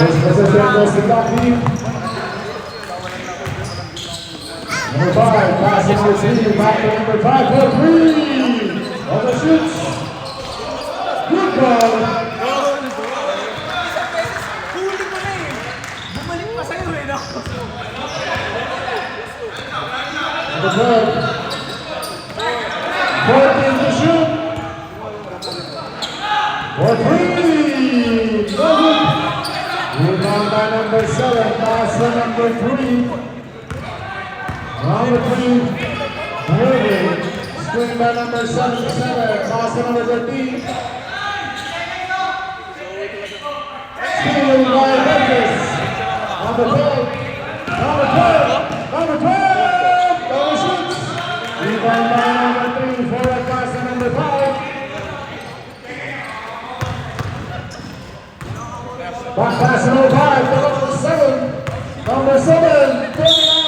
First possession goes to Black team. Number 5, passing to 3, back to number 5 for 3. On the shoots. Good ball. Huli mo na eh. Bumalik pa sa'yo eh, no? Number 12. 14 to shoot. For 3. No good. Rebound by number 7, pass to number 3. Number 3, moving. Screen by number 77, pass to number 13. Steal by Memphis. Number 12, number 12, number 12. Double shoots. Rebound by number 3, forward pass to number 5. Back pass to number 5, to number 7. Number 7, 39.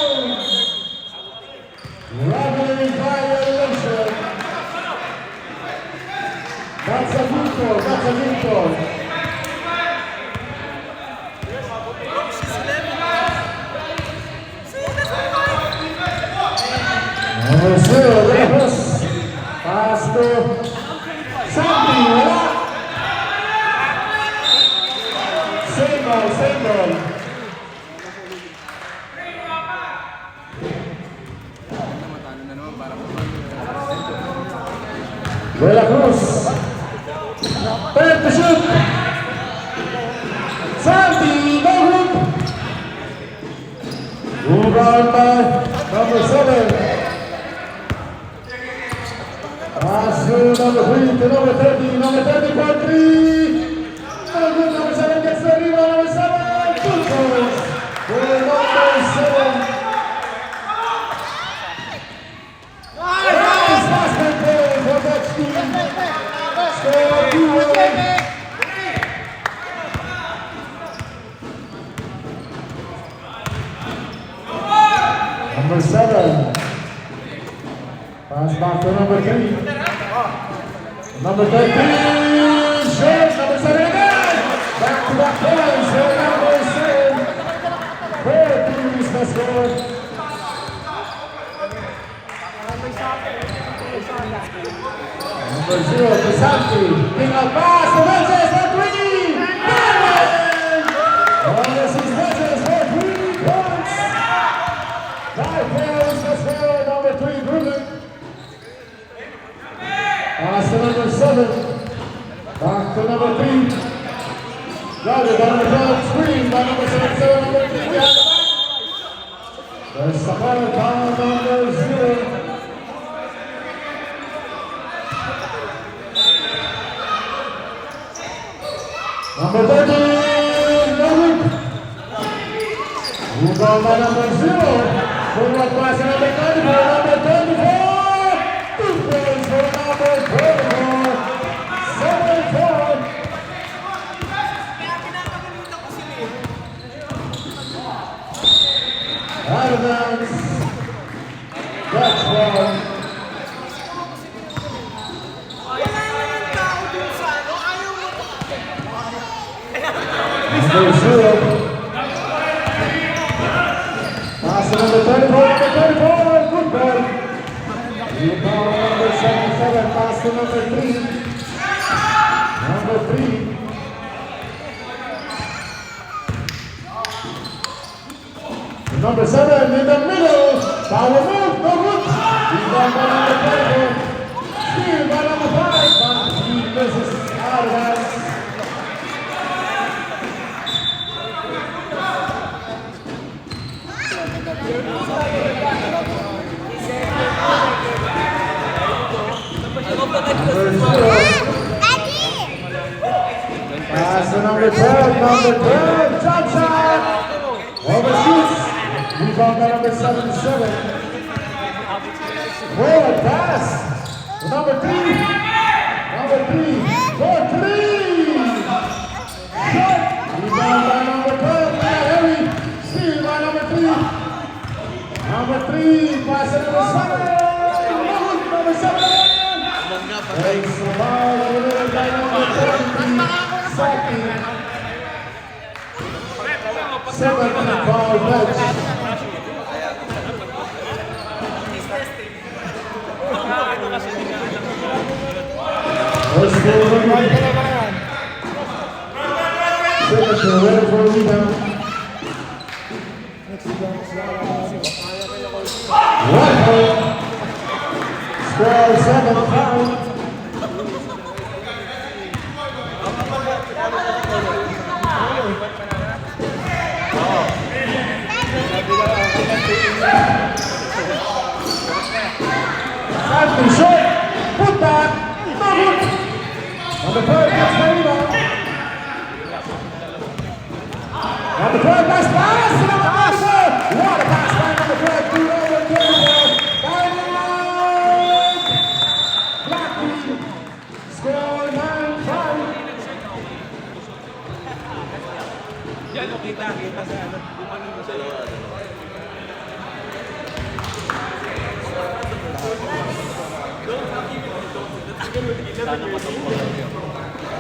Rattling violation. That's a good call, that's a good call. Number 0, Davis. Pass to Sandy, wala. Same ball, same ball. De La Cruz. 10 to shoot. Sandy, no hoop. Rebound by number 7. Pass to number 3 to number 30. Number 30 for 3. No good. Number 7 gets the rebound. Number 7. Good goals for number 7. Nice basket play for that team. Score 2-1. Number 7. Pass back to number 3. Number 13. Shot. Number 7 again. Back to back points for number 7. 4 threes the score. Number 0, Crisanti. King of pass to Menses for 3. On the 6 Menses for 3 points. 5 points the score. Number 3, Gruden. Pass to number 7. Back to number 3. Guarded by number 12. Screen by number 7. Number 3 behind the back. There's the foul number 0. Number 13, no hoop. Rebound by number 0. Forward pass to number 24. Number 24. 2 points for number 24. 7-4. Adams. That's one. Number 0. Pass to number 34, number 34, good ball. Rebound number 77, pass to number 3. Number 3. Number 7 in the middle. Power move, no good. Rebound by number 34. Steal by number 5, but he misses Adams. Pass to number 12, number 12, jump shot! Overshoots. Rebound by number 77. Forward pass to number 3. Number 3, for 3! Shot! Rebound by number 12, Harry. Steal by number 3. Number 3, pass to number 7. Number 7. Takes the ball over by number 20. Saki. Second and foul bench. First ball right. Second ball ready for a rebound. Right ball. Score 7 foul. Anthony short, put back, no good. Number 12 gets the rebound. Number 12 pass, and number 12. What a pass by number 12. Two over Dynamite. Blackie. Score 9-5. Yan, kita sa ano.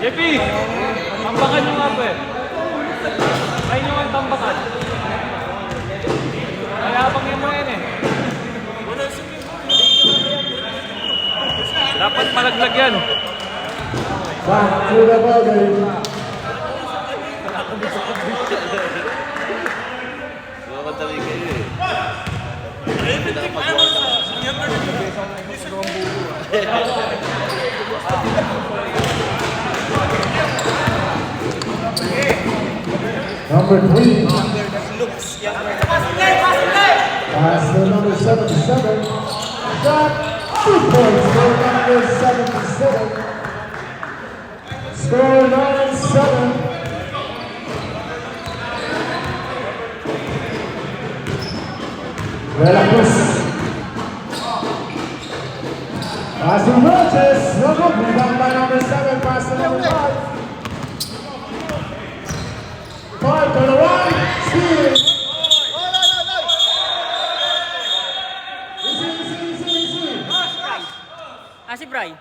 JP, tambakan nyo nga ba eh. Try nyo nga tambakan. Mayabang yun mo yan eh. Dapat malaglag yan. Back to the ball game. Mamadali kayo eh. Number 3. Pass to number 77. Shot. 2 points for number 77. Score 9-7. Veracruz. Pass to Roches. No good. Rebound by number 7. Pass to number 5. 5 to the right. Steal. Easy. Si Bray.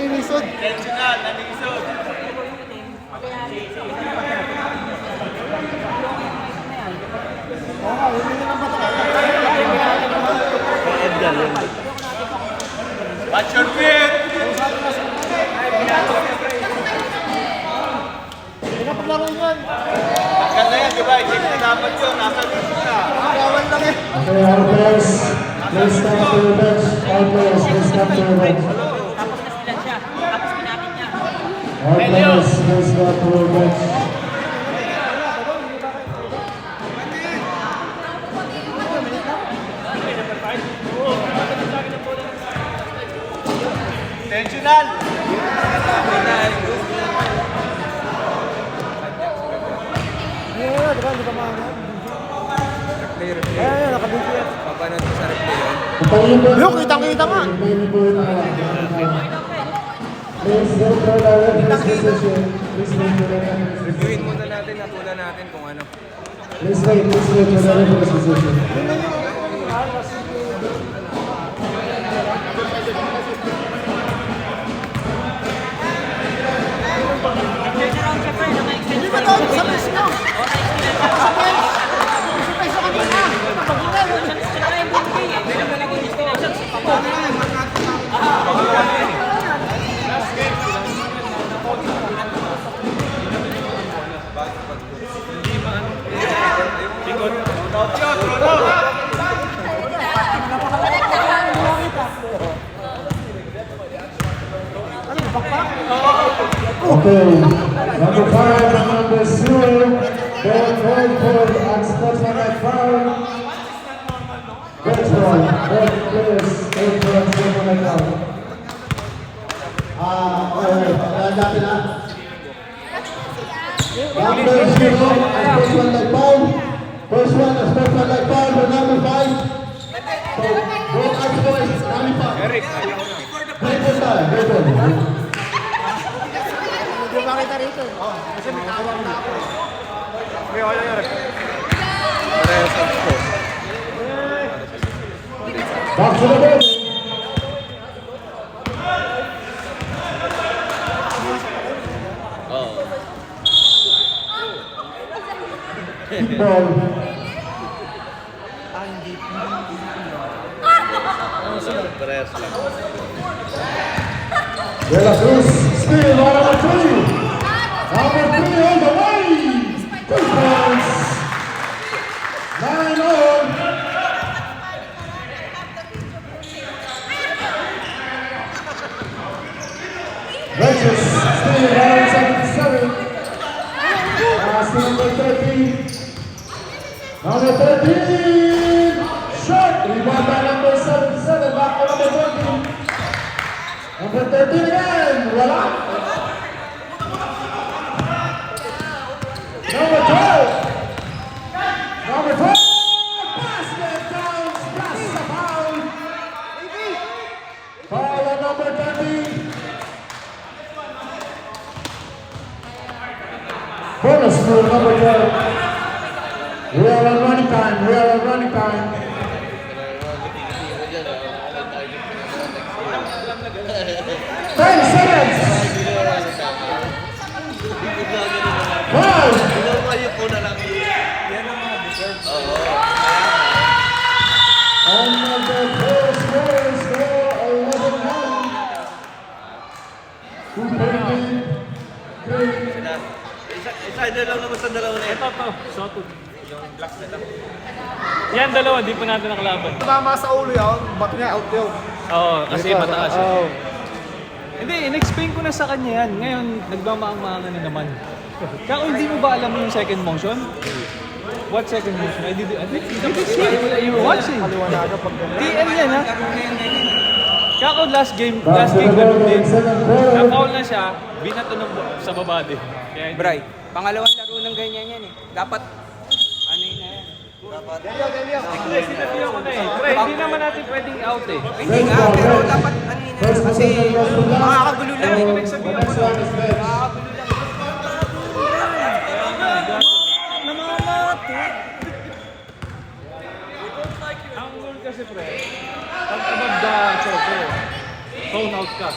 Nilisod. Watch your feet! Maganda yan, diba? Hindi na dapat yun. Nasa dito na. Bawal lang eh. Okay, all players, please come to the bench. All players, please come to the bench. Tapos nasilan siya. Tapos pinapit niya. All players, please come to the bench. Intentional! Look, kitang-kita nga. Please wait for the referee's decision. Please wait for the referee's decision. Reviewin muna natin, natulan natin kung ano. Please wait for the referee's decision. Hindi ba daw sa mismo? Okay, number 5 and number 0, they're going for unsportsmanlike foul. That's right, both players going for unsportsmanlike foul. Natin na. Number 0, unsportsmanlike foul. First one, unsportsmanlike foul for number 5. So, both unsportsmanlike foul. Eric, ayaw na. Great time, great time. Hindi makita rito eh. Kasi may tawag na ako. Okay, wala yan. Parehas ang score. Back to the building. ball. Parehas lang. De La Cruz, steal by number 3. Number 3 on the way. Good points. 9-all. Regis, steal by number 77. Pass to number 13. Number 13. Shot. Rebound by number 77. Back to number 13. Number 13 again. Voila. Number 12. Number 12. Basket down. That's a foul. Foul on number 13. Bonus to number 12. We are on running time. We are on running time. 10 seconds. 5. Kayo po na lang. Another four scores for 11-9. Who played Isa lang naman sa dalawa na ito. Ito, Soto. Yung black na lang. Yan, dalawa, di pa natin nakalaban. Tama sa ulo yun, ba't niya out yun? Oo, kasi mataas. Oo. Hindi, in-explain ko na sa kanya yan. Ngayon, nagmamaang-maangan na naman. Kaya kung hindi mo ba alam yung second motion? What second motion? I did see. You were watching. TL yan, ha? Kaya kung last game ganun din. Na-foul na siya, binato sa baba din. Kaya Bray, pangalawang laro ng ganyan yan eh. Dapat, ano yun na yan. hindi, sinabihan ko na eh. Pre, hindi naman natin pwedeng out eh. Hindi nga, pero dapat ano yun na yan. Kasi makakagulo lang eh. Pinagsabihan ko na. Makakagulo lang. Namamatid. Ang rule kasi pre, pag above the shoulder, phone out ka.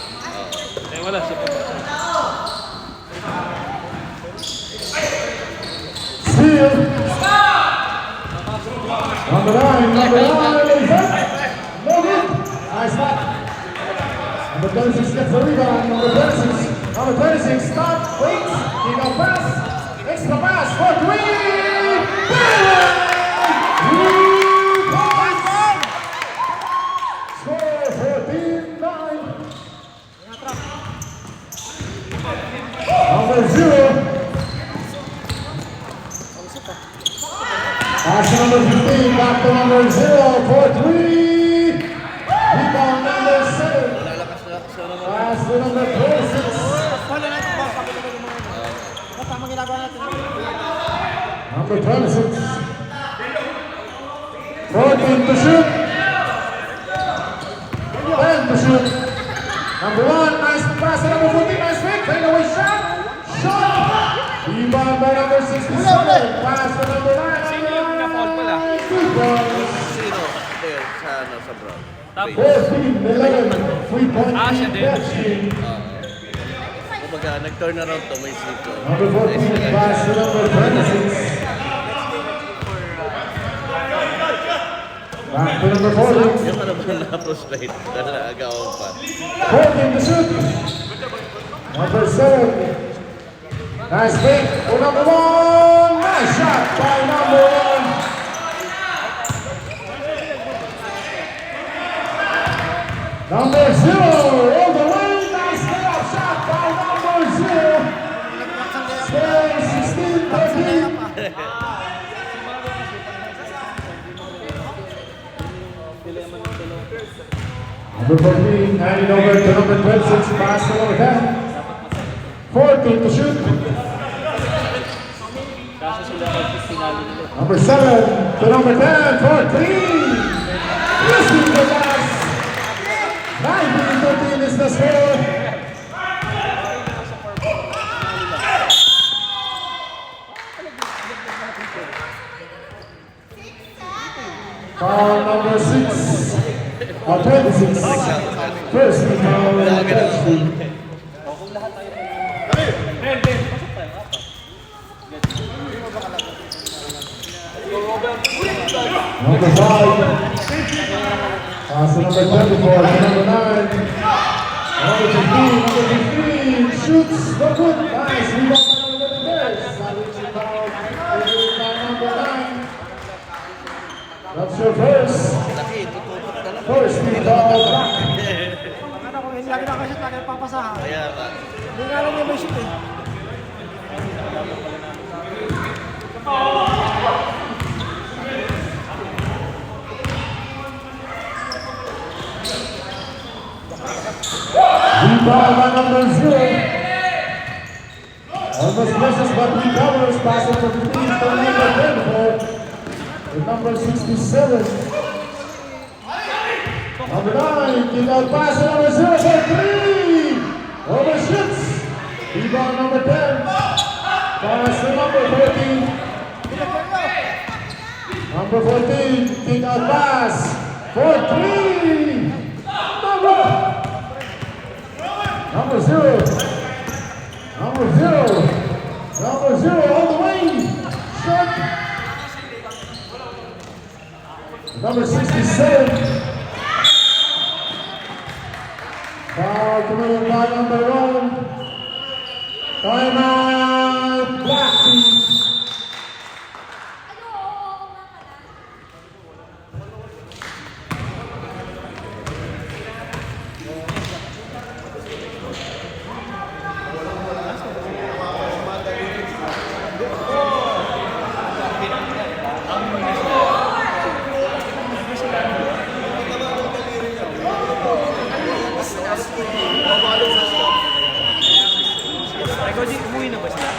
Eh wala siya pa. Steal. Number 9, is up. No good. Nice stop. Number 26 gets the rebound. Number 26, stop, wait, kick out pass, extra pass for 3. Score 14-9. Number 0. Pass to number 15, back to number 0 for 3. Rebound number 7. Pass to number 26. Number 26. 14 to shoot. 10 to shoot. Number 1, nice pass to number 14, nice fake, fadeaway shot. Shot. Rebound by number 67. Pass to number 9. Sino? There, sa Brown. 14-11. 3-point siya lead din. Dutch team. Kumbaga, nag-turn around to may slip ko. Number 14, pass to number 26. Back to number 40. Yung ano ba na-frustrate? Dahil naagawan pa. 14 to shoot. Number 7. Nice pick for number 1. Nice shot by number 1. Number 0 all the way. Nice layup shot by number 0. Score 16-13. Number 14, handing over to number 26, pass to number 10. 14 to shoot. Number 7 to number 10 for 3. Missing the pass. 19-13 is the score. Foul number 6. 26. First foul on the Dutch team. Number 5. Pass to number 24, to number 9. Number 15, shoots, no good. Nice, rebound by number 11. Solid rebound, by number 9. That's your first. First rebound back. Ano ko, lagi na kasi lagi papasahan. Hindi nga alam niya may shoot eh. Rebound by number 0. Almost misses but recovers. Passing to 15 to number 24. With number 67. Number 9, kick out pass to number 0 for 3. Overshoots. Rebound number 10. Pass to number 14. Number 14, kick out pass for 3. Number 0. Number 0. Number 0 all the way. Shot. Number 67. Foul committed by number 1. Timeout. Black team.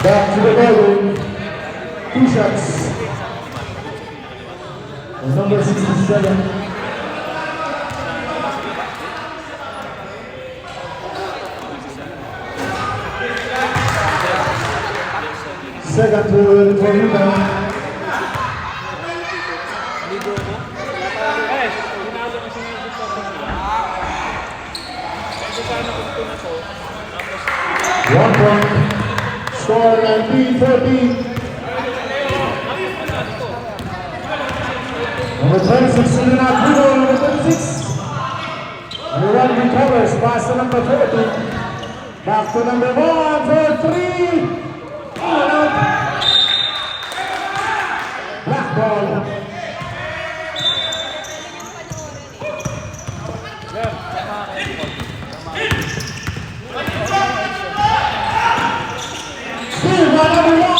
Back to the building. 2 shots. And number 67. Second to for rebound. Eh, hinalo kasi ng gusto ko nila. Kasi sana kung ito na to, 1 point. Score 19-14. Number 26 in out dribble, number 26. Number 1 recovers, pass to number 30. Back to number 1 for 3. In and out. Black ball. Still by number 1.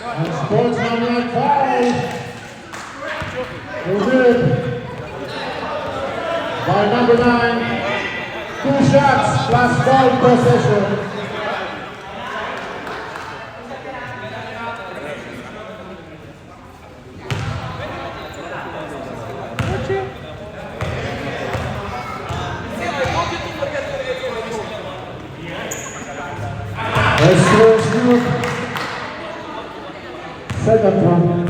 And sports number 5. Is it by number 9. 2 shots plus ball possession. Let's go. Second one.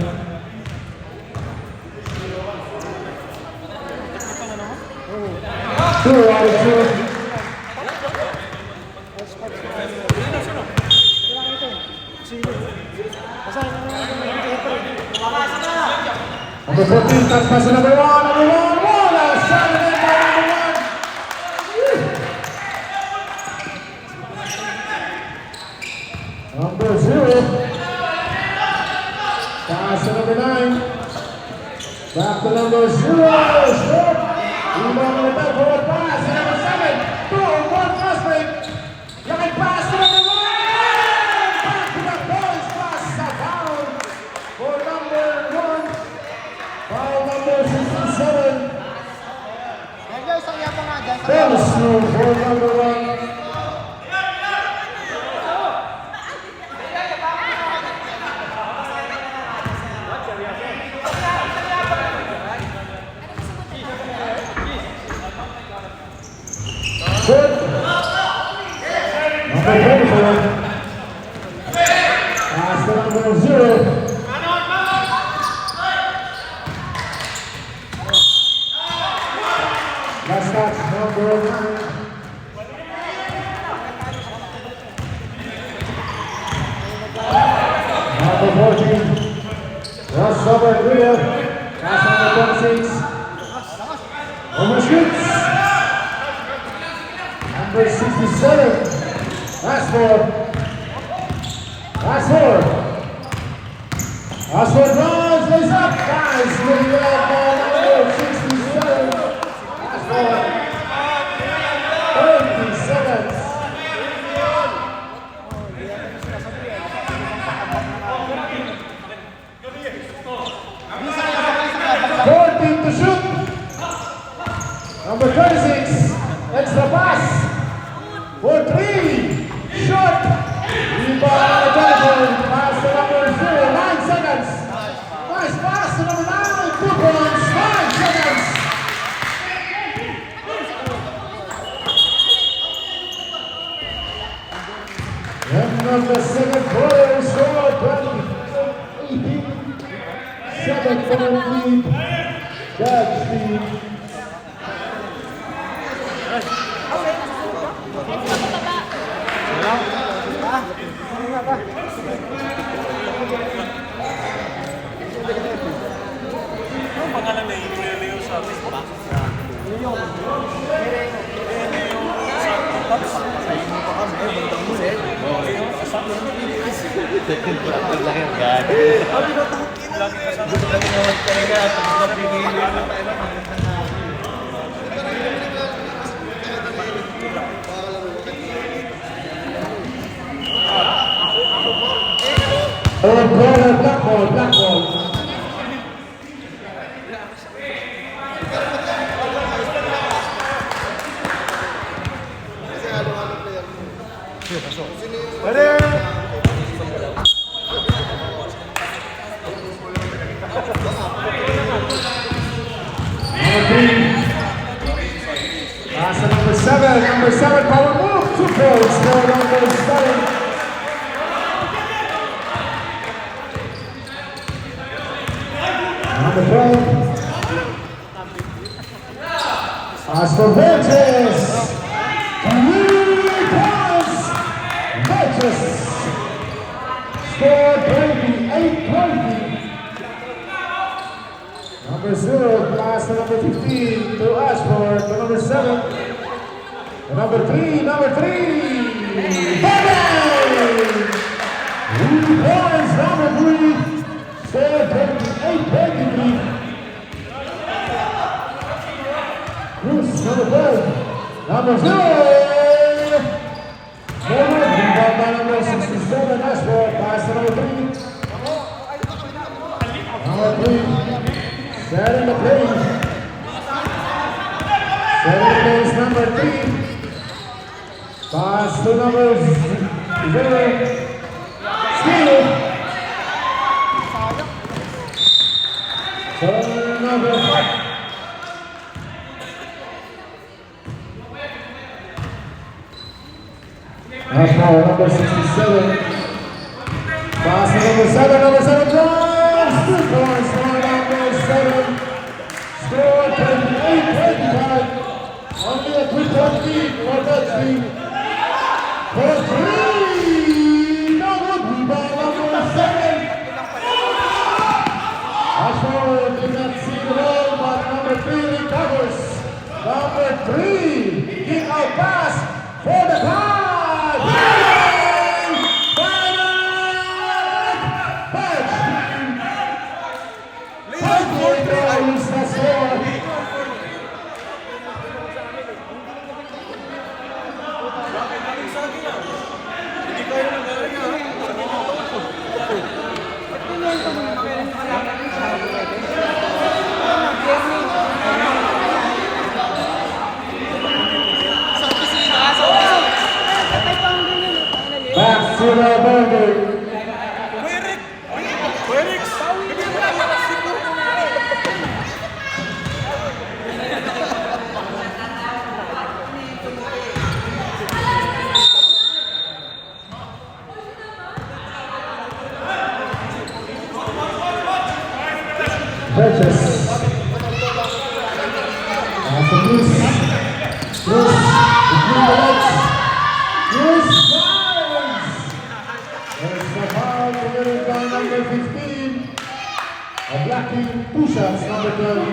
Two out of 2. Number 14, touch pass to number 1. Number 1, Wallace. Shot it in by number 1. Number 0. Pass to number 9. Back to number 0. Short. Rebound on the back forward pass. Number 7. Boom. 1 fast break. Line pass to number 1. Back to the boys. Pass foul for number 1. Foul number 67. Dennis Snow for number 1. Good. Number 24. Pass to number 0. Last touch, number 9. Number 14. for Greer. Pass number 26. Over shoots. Number 67. Pass for draws, lays up, guys, looking at number 67. Pass for 30 seconds. To shoot. Number 36, extra pass for 3. Shot. Rebound, Jonathan. Pass to number 0, 9 seconds. Nice pass to number 9, 2 points, 9 seconds. End of the second quarter, score 18. 7-point lead. That's the black ball. Pass to number 7, power move, 2 points for number 7. Number 12. Pass for Burgess. 3 points. Burgess. Score 28-20. Number 0, pass to number 15 to Ashford, to number 7. To number 3, Bang! 3 points, number 3. Score 28-23. Cruz, number 12. Number 0. Forward, rebound by number 67, Ashford, pass to number 3. Number 3. Setting the pace. Setting the pace, number 3. Pass to number 0. Steal. So number 5. That's now number 67. Pass to number 7 drives. 2 points for number 7. Score 28-25. Only a 3-point lead for that team. For 3. No good rebound, number 7. Ashford did not see the ball, but number 3 recovers. Number 3, kick out pass for the tie. Back to the burger. Burgess. That's a loose. Loose. Between the legs. Loose. There's a foul committed by number 15. A black 2 shots, number 12.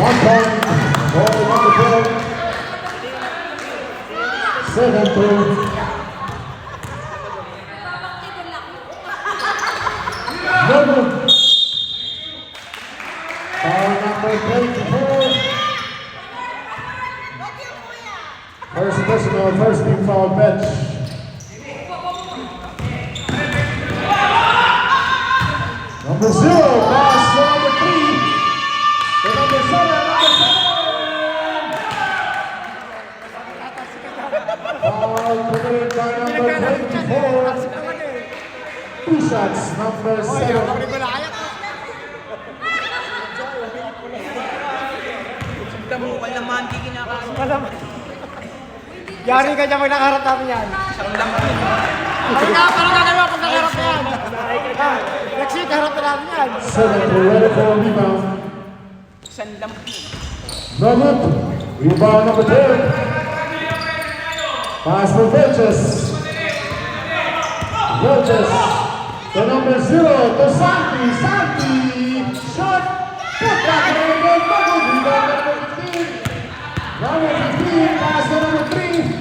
1 point, ball number 12. 7-2. Number foul number 24. First personal, first team foul bench. Number 0, pass to number 3. To number 7, foul committed by number 24. 2 shots, number 7. Tignan mo, walang di kinakain. Malaman. Yari ka dyan pag nakaharap namin yan. Parang gagalaw pag nakaharap na yan. Nag-shoot, harap na namin yan. 7 ready for a rebound. Isang lampi. Robert, rebound number 10. Pass for Velches. Velches to number 0 to Santi. Santi, shot, put back in the game, good rebound number 15. Number 15, pass to number 3.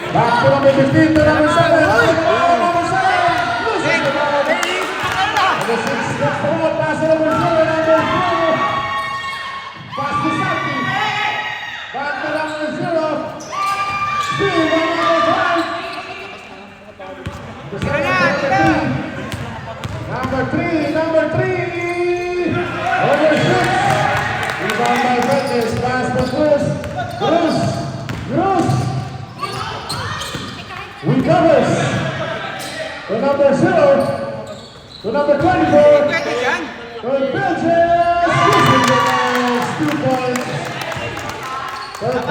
Back to number 15 to number 7. Number 7, loses the ball. Number 6 gets forward, pass to number 0, number 4. Pass to Santi. Back to number 0. Steal by number 5. Number 3, number 3. Over 6. Rebound by Velches, pass to Cruz. Cruz. Cruz. Recovers. To number 0. To number 24. To Velches. Using the balls. 2 points. For 1-20.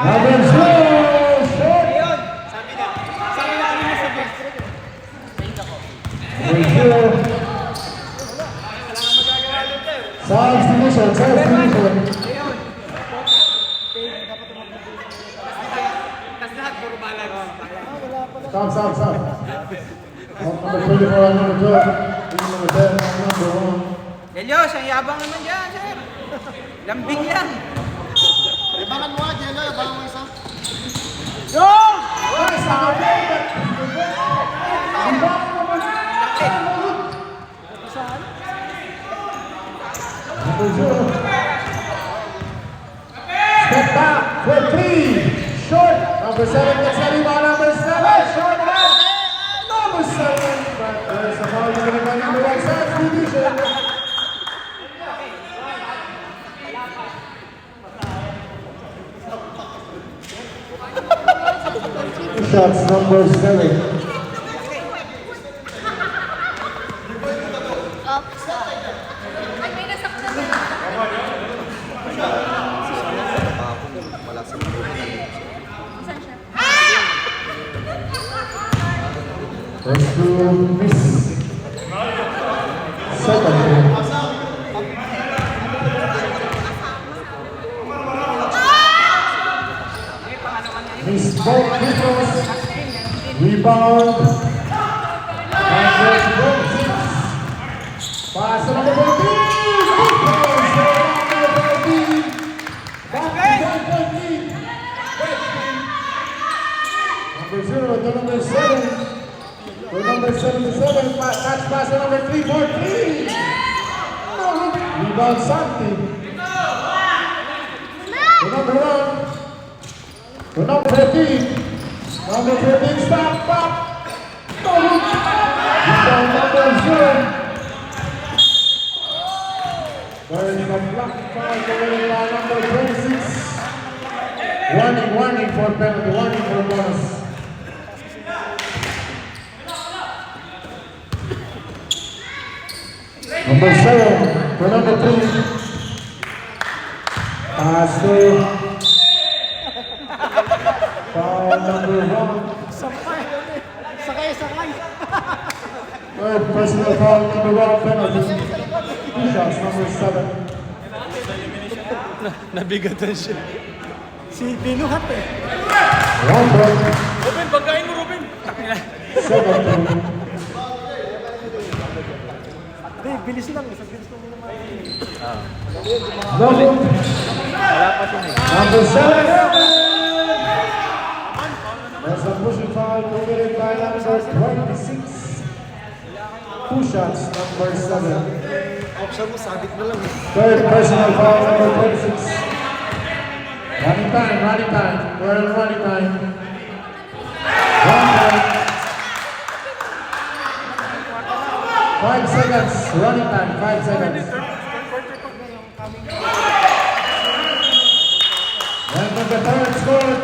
Number 0. Short. Number 0. Substitution. Stop. Number 24 and number 12. Number 10 and number 1. Elios, ang yabang naman dyan, sir. Lambing yan. Ibangan mo nga, Jello. Ibangan mo isa. Nice out. Number 0. Step back for 3. Short. Number 7 gets the rebound. Number 7. Short left. Number 7. But there's a foul committed by number 1. Substitution. Shots number 7. First to miss. Second to miss both free throws. Rebound. Number 6. Pass to number 14. Free throws for number 14. Back to 1-point lead. Number 0 to number 7. To number 77, catch pass to number 3, 14. Rebound Santi. To number 1. To number 13. Number 13, stop, back. Rebound number 0. There is a block foul committed by number 26. Warning for penalty, warning for bonus. Number 7 for number 3. Pass to foul number 1. Sakay. Third personal foul, number 1 penalty. Two shots, number 7. Nabigatan siya. Si Binuhat eh. 1 point. Ruben, pagkain mo, Ruben! 7 point. Hindi, bilis lang. Isang bilis lang nila mga. Number 7. That's a pushing foul committed by number 26. Two shots, number 7. Option mo, sabit mo lang eh. Third personal foul, number 26. Running time, running time. We're in running time. 1 point. 5 seconds, running time, 5 seconds. And with the third score,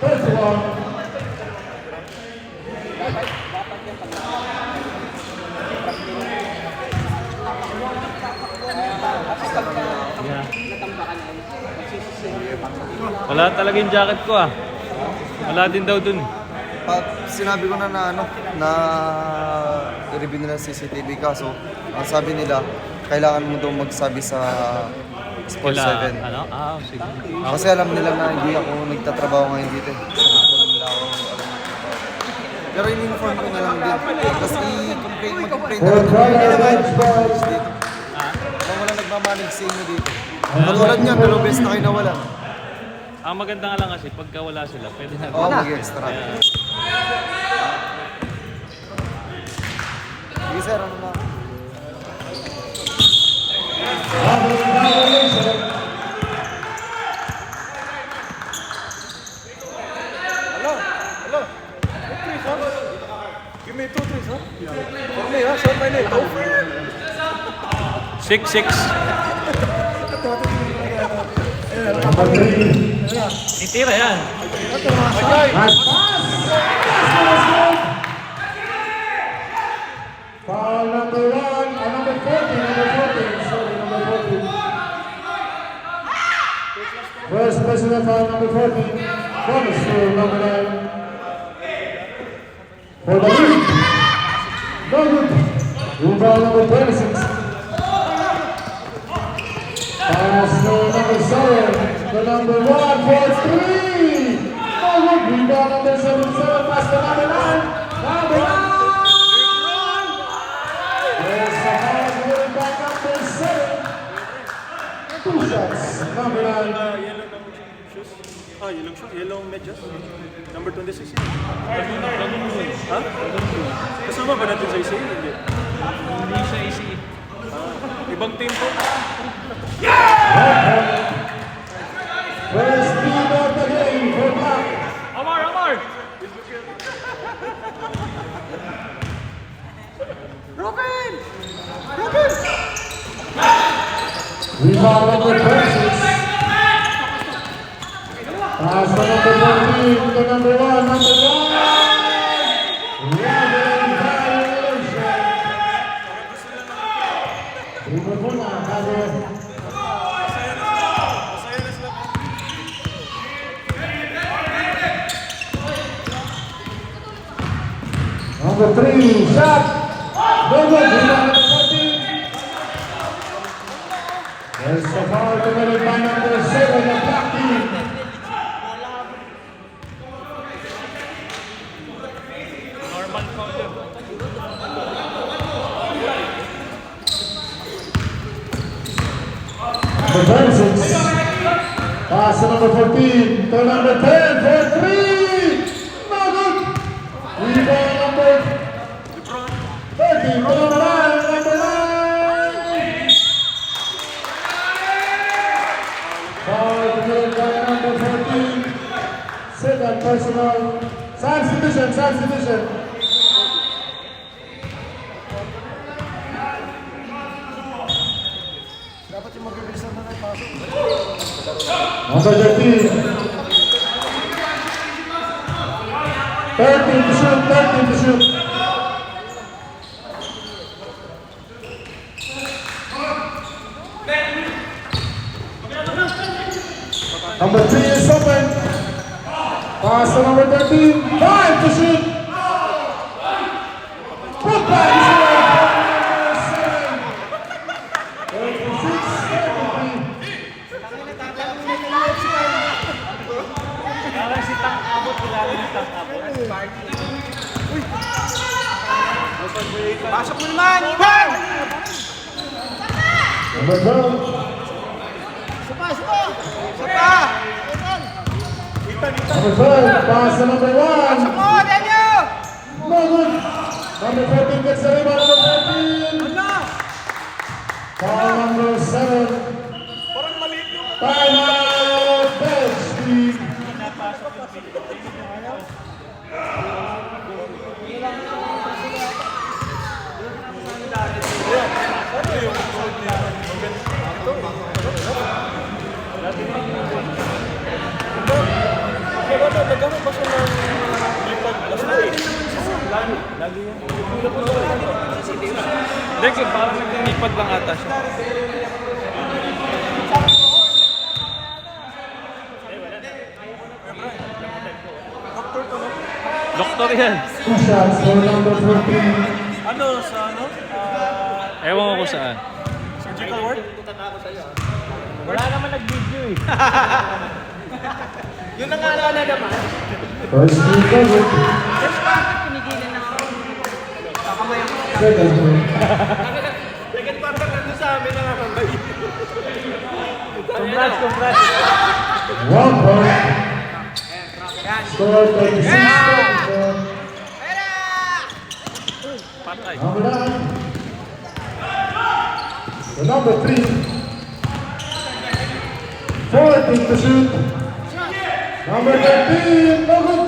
33-31. Wala talaga yung jacket ko ah. Wala din daw dun. Pag sinabi ko na na i-review nila CCTV kaso, ang sabi nila, kailangan mo daw magsabi sa Sports 7. Ano? Sige. Kasi alam nila na hindi ako nagtatrabaho ngayon dito eh. Sa football nila ako pero in-inform ko na lang din. Tapos mag-complain na lang dito. Kung wala nagmamanage sa inyo dito. Katulad niya, 2 beses na kayo nawalan. Ang maganda nga lang kasi pagka wala sila, pwede na. Oo, mag-extra. Sige sir, ano na? Give me 2 threes, huh? Okay, ha? Short by net. 6-6. Number 3. Itira yan. Nice pass! Foul number 1, number 14, sorry, number 14. First personal foul, number 14. Bonus to number 9. For the lead. No good. Rebound number 26. Pass to number 7. The number 1 for 3. No good. Rebound number 7. Pass to number 9. Number 9. There's a foul committed by number 7. 2 shots. Number 9. Yellow shoes, yellow medyas. Number 26. Ha? Kasama ba natin sa isa? Hindi. Hindi siya easy. Ibang team po. First team of the game for Black. Amar! Rebound number 26. Pass to number 14 to number 1. Number 1. Robin violation. Dribble muna, bago. Number 3, shot. No good. Rebound number 14. There's the foul committed by number 7, the Black team. Normal foul yun. Number 26. Pass to number 14 to number 10 for 3. No good. Rebound number 13 to number 9. Number 9. Foul committed by number 14. Second personal. Substitution. Dapat yung magbibilisan na ng pasok. Number 13. 13 to shoot. Number 3 is open. Pass to number 13. 5 to shoot. That is it. Number 7. 36-33. Parang si Tang Abot, kilala ni Tang Abot. Pasok mo naman, Ivan! Number 12. Sapa! Number 12. Pass to number 1. Mo, Daniel! No good. Number 14 gets the rebound. Number 13. Foul number 7. Time out. Bench team. Nagkano ba siya ng lipad last night? Lagi yan. Hindi, parang nagtinipat lang ata siya. Doktor yan. 2 shots for number 14. Ano sa ano? Ewan ko kung saan. Surgical ward? Wala naman nag-video eh. Yun ang alala naman. First free throw. Bakit pinigilan na ako? Second free. Second part na sa amin na nakakabay. Congrats. 1 point. Score 36-34. Patay. Number 9. The number 3. 14 to shoot. Number 13. No good.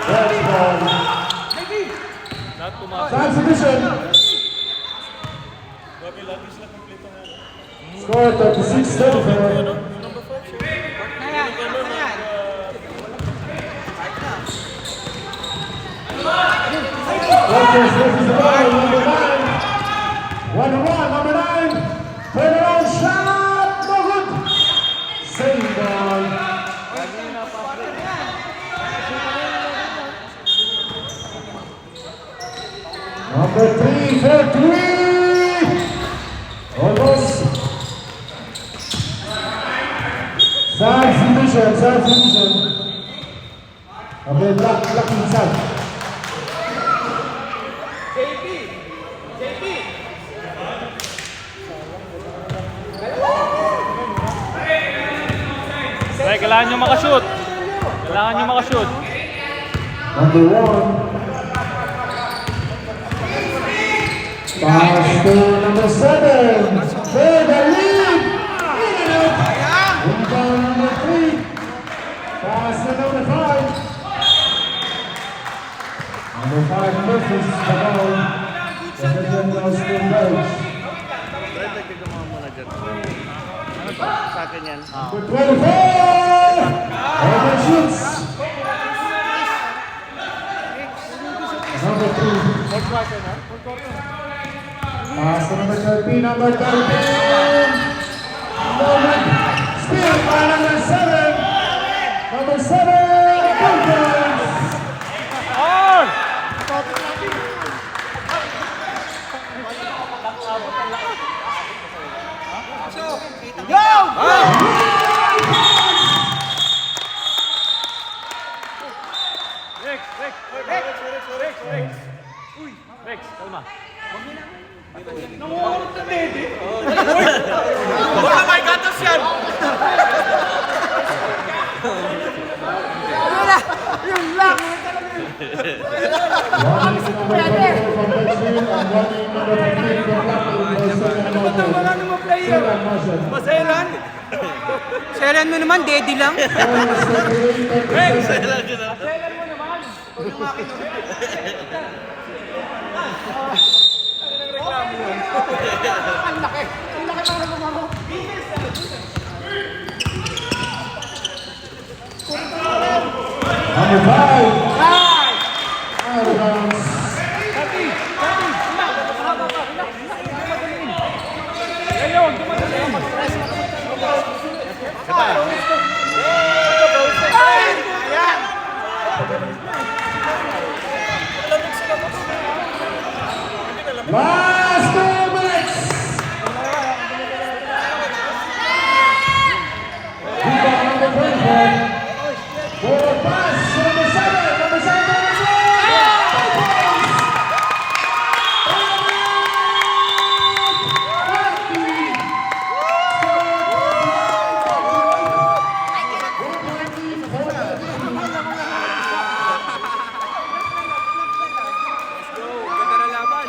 That's ball. Lahat pumasok. Substitution. Score 36-34. Rogers loses the ball, number 9. 1-1, number 9. Turn around shot, no good. Same ball. Number 3 for 3. Almost. Substitution. Okay, block inside. Ay, kailangan nyo makashoot. Number 1. Pass to number 7. For the lead. In and out. Rebound number 3. Pass to number 5. Number 5 Murphy's the ball. The second goes to Belch. Sa akin yan. Number 24. Over shoots. Number 3. Pass to number 13. Number 13. Moment. Still by number 7. Number 7. Conference. Rex, kalma. Baka may gatas yan! Yung lock! One is number 24 from Bexley and one is number 15 from Blackpool. Second motion. Maselan! Selan mo naman, daddy lang. Number 5. Out of bounds. Last 2 minutes. Rebound number 24. Forward pass, number 7, number 7, number Ganda na laban.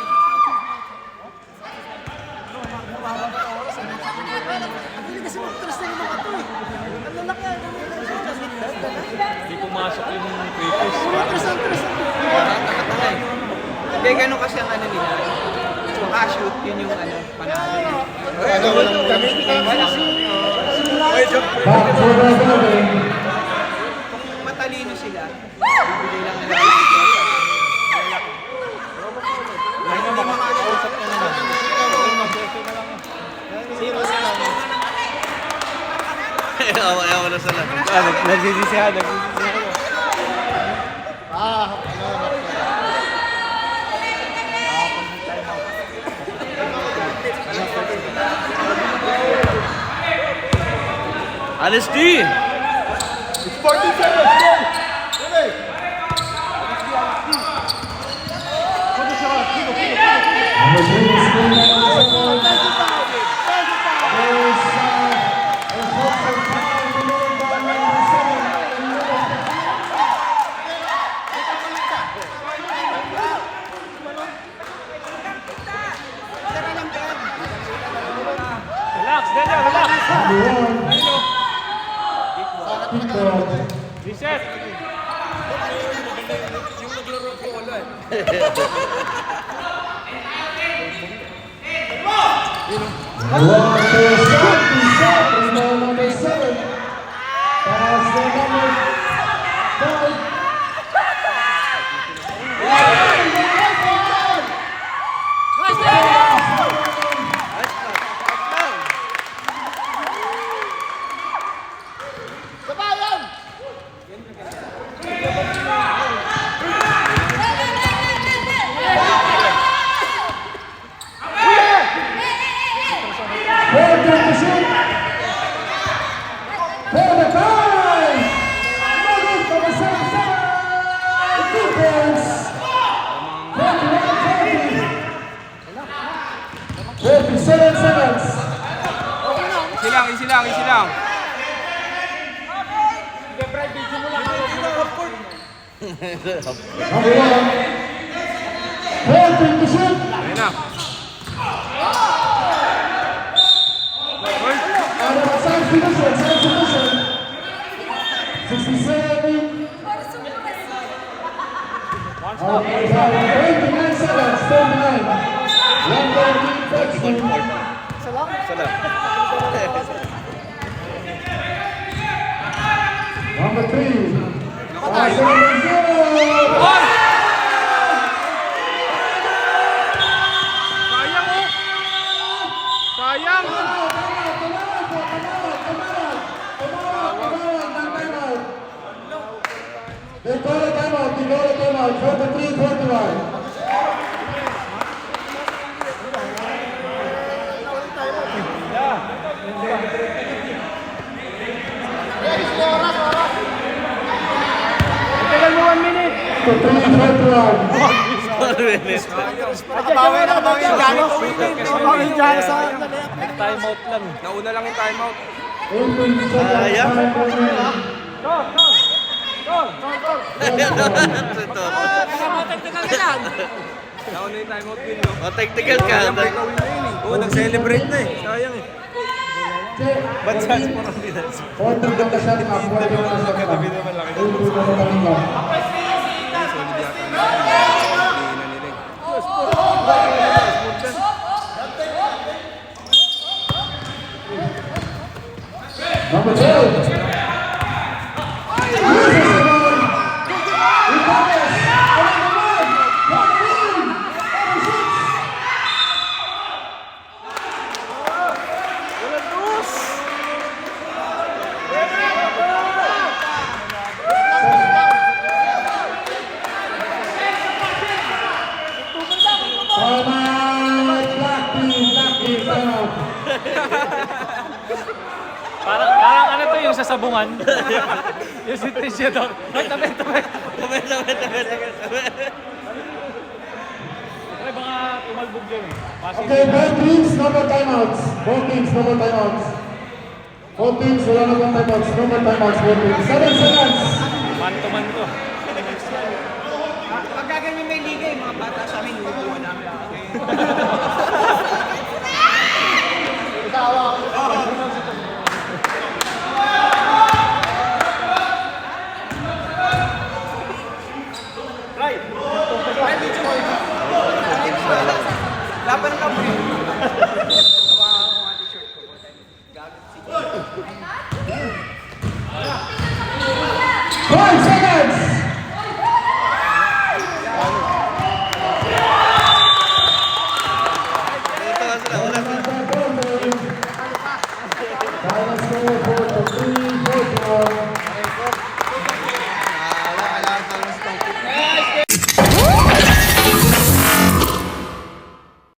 Hindi pumasok yung creepers. Hindi, ganun kasi ang ano nila. Maka-shoot, yun yung ano, panalo. Back for the building. Kung matalino sila, bibigay lang nila ang shot. Hindi makakausap na naman. Ayaw na sila. Nagsisisihan. Honesty! Number 3 is screen by number 7. There's a shot for foul committed by number 7. Relax, Daniel, relax. Number 1. Tito. Reset. One for shot, shot from number 7. Pass to number 5. Easy lang. Number 1. Holding the shoot. Ayun na. Science position. 67. 29 seconds. 39. 1:30 touchdown. Number 3. Sayang! They call a timeout. 43-41. Tagal mo 1 minute. 43-41. Nakabawi yung gamit. Time out lang. Nauna lang yung timeout. 18 seconds. Time remaining. Nauna yung timeout din, no? Technical ka. Oo, nag-celebrate na eh. Sayang eh. Ba't sa Order ka sa shot. Pwede mo na sa shot. 18 seconds lang. Number 2. Time Parang ano to yung sa sabungan. Yung si Tishador. Wait. Ay, baka tumalbog yan eh. Okay, both teams, no more timeouts. Both teams, no more timeouts. Both teams, wala na pang timeouts. No more timeouts, both teams. 7 seconds. Man to man to. Pagka ganyan may liga, yung mga bata sa amin, inuupuan namin lang. Laban lang po yun. Hawakan ko nga t-shirt ko. Gagat si 5 seconds. Final score 4-3.